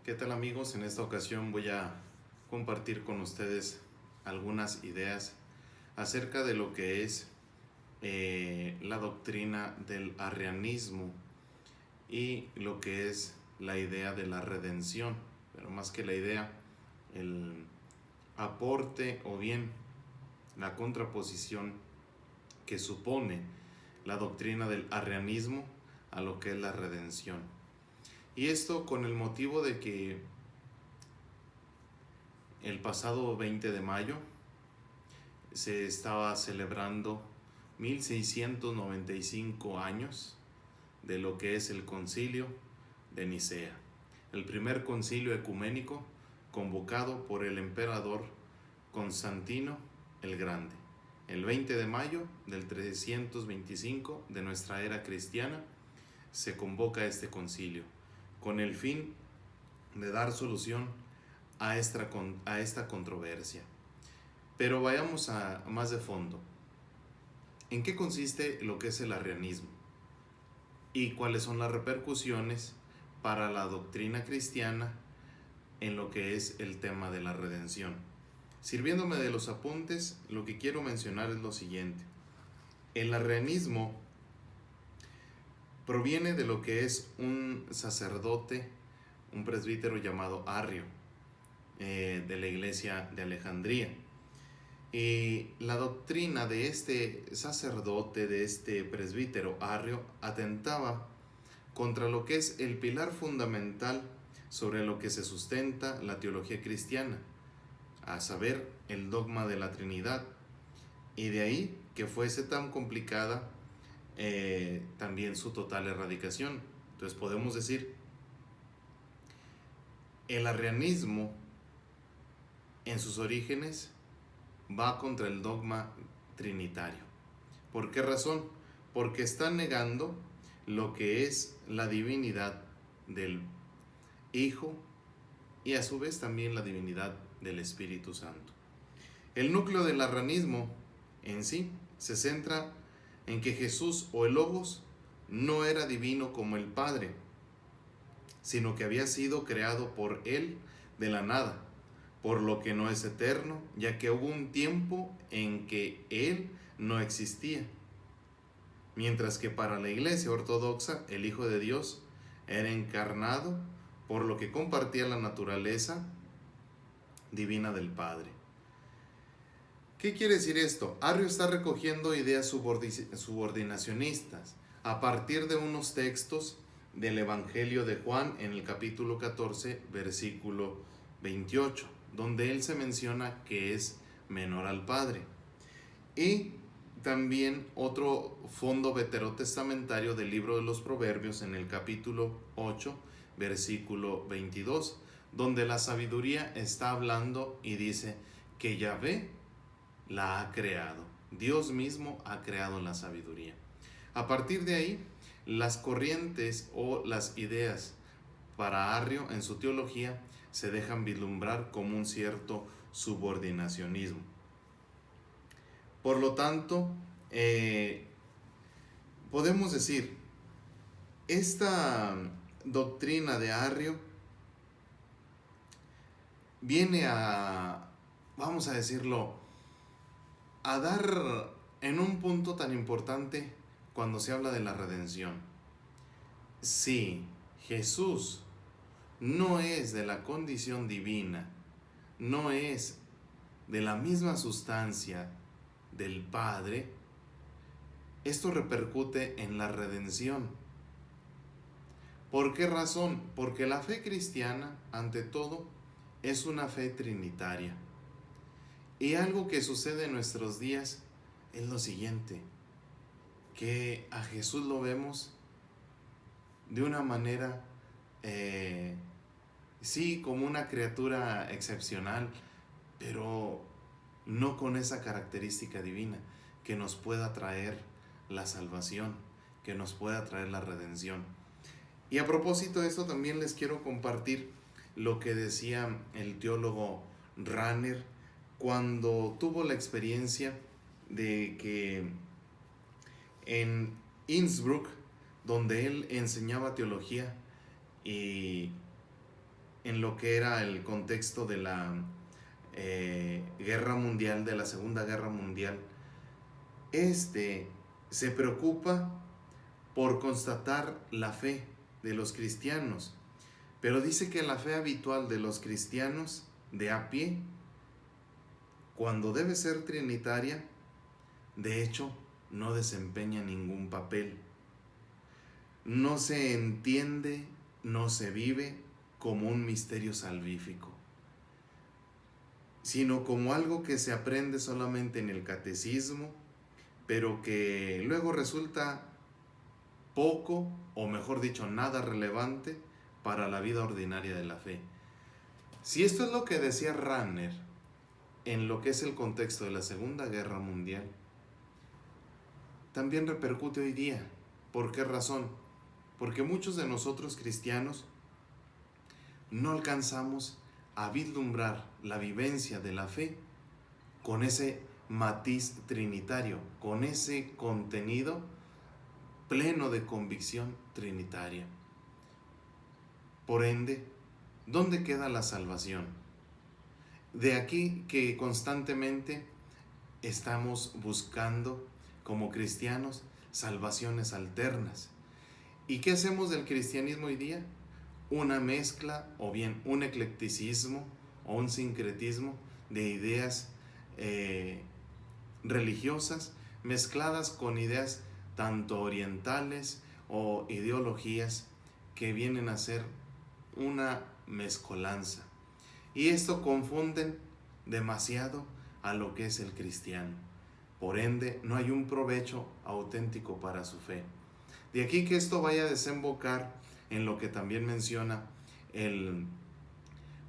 ¿Qué tal amigos? En esta ocasión voy a compartir con ustedes algunas ideas acerca de lo que es la doctrina del arrianismo y lo que es la idea de la redención, pero más que la idea, el aporte o bien la contraposición que supone la doctrina del arrianismo a lo que es la redención. Y esto con el motivo de que el pasado 20 de mayo se estaba celebrando 1695 años de lo que es el concilio de Nicea, el primer concilio ecuménico convocado por el emperador Constantino el Grande. El 20 de mayo del 325 de nuestra era cristiana se convoca este concilio con el fin de dar solución a esta controversia. Pero vayamos a más de fondo. ¿En qué consiste lo que es el arrianismo? ¿Y cuáles son las repercusiones para la doctrina cristiana en lo que es el tema de la redención? Sirviéndome de los apuntes, lo que quiero mencionar es lo siguiente. El arrianismo proviene de lo que es un sacerdote, un presbítero llamado Arrio, de la iglesia de Alejandría. Y la doctrina de este sacerdote, de este presbítero Arrio, atentaba contra lo que es el pilar fundamental sobre lo que se sustenta la teología cristiana, a saber, el dogma de la Trinidad. Y de ahí que fuese tan complicada también su total erradicación. Entonces podemos decir, el arrianismo en sus orígenes va contra el dogma trinitario. ¿Por qué razón? Porque está negando lo que es la divinidad del Hijo y a su vez también la divinidad del Espíritu Santo. El núcleo del arrianismo en sí se centra en que Jesús o el Logos no era divino como el Padre, sino que había sido creado por Él de la nada, por lo que no es eterno, ya que hubo un tiempo en que Él no existía. Mientras que para la Iglesia ortodoxa el Hijo de Dios era encarnado, por lo que compartía la naturaleza divina del Padre. ¿Qué quiere decir esto? Arrio está recogiendo ideas subordinacionistas a partir de unos textos del Evangelio de Juan en el capítulo 14, versículo 28, donde él se menciona que es menor al Padre. Y también otro fondo veterotestamentario del libro de los Proverbios en el capítulo 8, versículo 22, donde la sabiduría está hablando y dice que Yahvé la ha creado. Dios mismo ha creado la sabiduría. A partir de ahí, las corrientes o las ideas para Arrio en su teología se dejan vislumbrar como un cierto subordinacionismo. Por lo tanto, podemos decir, esta doctrina de Arrio viene a, vamos a decirlo, a dar en un punto tan importante cuando se habla de la redención. Si Jesús no es de la condición divina, no es de la misma sustancia del Padre, esto repercute en la redención. ¿Por qué razón? Porque la fe cristiana, ante todo, es una fe trinitaria. Y algo que sucede en nuestros días es lo siguiente, que a Jesús lo vemos de una manera, sí, como una criatura excepcional, pero no con esa característica divina que nos pueda traer la salvación, que nos pueda traer la redención. Y a propósito de esto también les quiero compartir lo que decía el teólogo Rahner cuando tuvo la experiencia de que en Innsbruck, donde él enseñaba teología y en lo que era el contexto de la guerra mundial, de la Segunda Guerra Mundial, se preocupa por constatar la fe de los cristianos, pero dice que la fe habitual de los cristianos de a pie, cuando debe ser trinitaria, de hecho, no desempeña ningún papel. No se entiende, no se vive como un misterio salvífico, sino como algo que se aprende solamente en el catecismo, pero que luego resulta poco, o mejor dicho, nada relevante para la vida ordinaria de la fe. Si esto es lo que decía Rahner en lo que es el contexto de la Segunda Guerra Mundial, también repercute hoy día. ¿Por qué razón? Porque muchos de nosotros cristianos no alcanzamos a vislumbrar la vivencia de la fe con ese matiz trinitario, con ese contenido pleno de convicción trinitaria. Por ende, ¿dónde queda la salvación? De aquí que constantemente estamos buscando como cristianos salvaciones alternas. ¿Y qué hacemos del cristianismo hoy día? Una mezcla o bien un eclecticismo o un sincretismo de ideas religiosas mezcladas con ideas tanto orientales o ideologías que vienen a ser una mezcolanza. Y esto confunden demasiado a lo que es el cristiano. Por ende, no hay un provecho auténtico para su fe. De aquí que esto vaya a desembocar en lo que también menciona el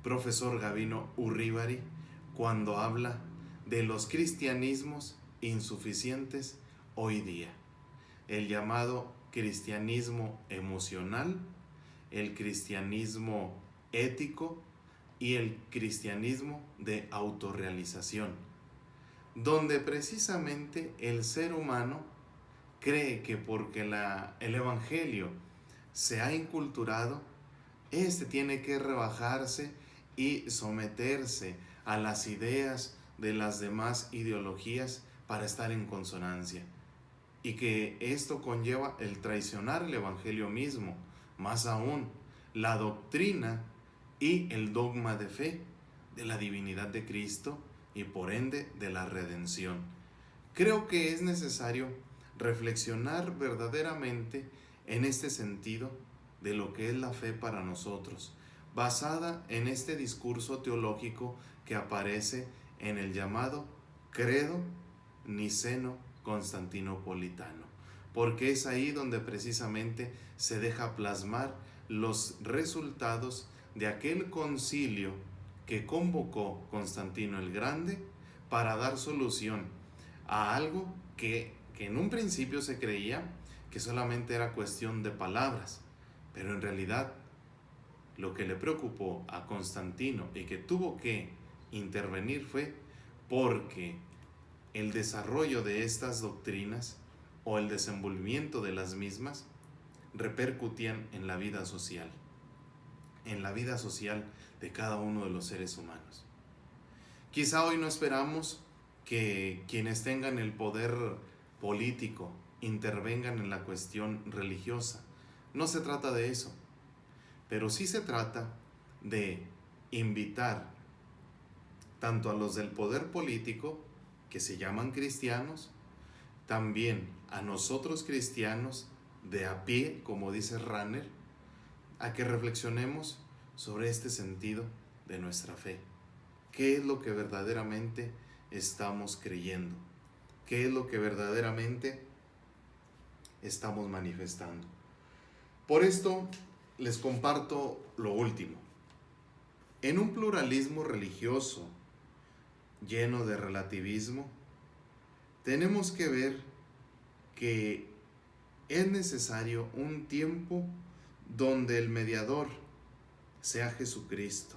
profesor Gavino Urribari cuando habla de los cristianismos insuficientes hoy día. El llamado cristianismo emocional, el cristianismo ético y el cristianismo de autorrealización, donde precisamente el ser humano cree que porque el evangelio se ha inculturado, tiene que rebajarse y someterse a las ideas de las demás ideologías para estar en consonancia. Y que esto conlleva el traicionar el evangelio mismo, más aún la doctrina y el dogma de fe de la divinidad de Cristo y por ende de la redención. Creo que es necesario reflexionar verdaderamente en este sentido de lo que es la fe para nosotros, basada en este discurso teológico que aparece en el llamado Credo Niceno-Constantinopolitano, porque es ahí donde precisamente se deja plasmar los resultados de aquel concilio que convocó Constantino el Grande para dar solución a algo que en un principio se creía que solamente era cuestión de palabras, pero en realidad lo que le preocupó a Constantino y que tuvo que intervenir fue porque el desarrollo de estas doctrinas o el desenvolvimiento de las mismas repercutían en la vida social de cada uno de los seres humanos. Quizá hoy no esperamos que quienes tengan el poder político intervengan en la cuestión religiosa. No se trata de eso, pero sí se trata de invitar tanto a los del poder político, que se llaman cristianos, también a nosotros cristianos de a pie, como dice Rahner, a que reflexionemos sobre este sentido de nuestra fe. ¿Qué es lo que verdaderamente estamos creyendo? ¿Qué es lo que verdaderamente estamos manifestando? Por esto les comparto lo último. En un pluralismo religioso lleno de relativismo, tenemos que ver que es necesario un tiempo donde el mediador sea Jesucristo,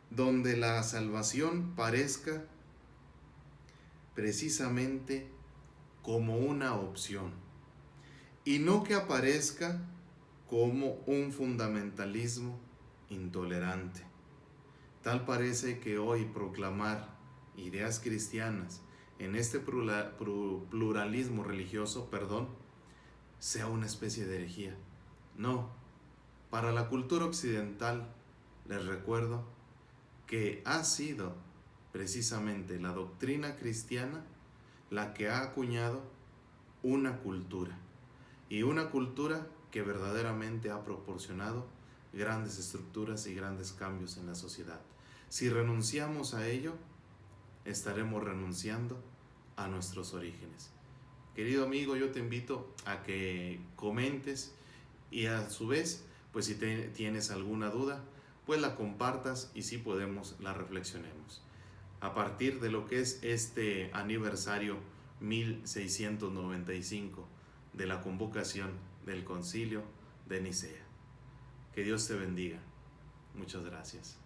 donde la salvación parezca precisamente como una opción y no que aparezca como un fundamentalismo intolerante. Tal parece que hoy proclamar ideas cristianas en este pluralismo religioso, sea una especie de herejía. No, para la cultura occidental les recuerdo que ha sido precisamente la doctrina cristiana la que ha acuñado una cultura, y una cultura que verdaderamente ha proporcionado grandes estructuras y grandes cambios en la sociedad. Si renunciamos a ello, estaremos renunciando a nuestros orígenes. Querido amigo, yo te invito a que comentes y a su vez, pues si tienes alguna duda, pues la compartas y si podemos la reflexionemos. A partir de lo que es este aniversario 1695 de la convocación del Concilio de Nicea. Que Dios te bendiga. Muchas gracias.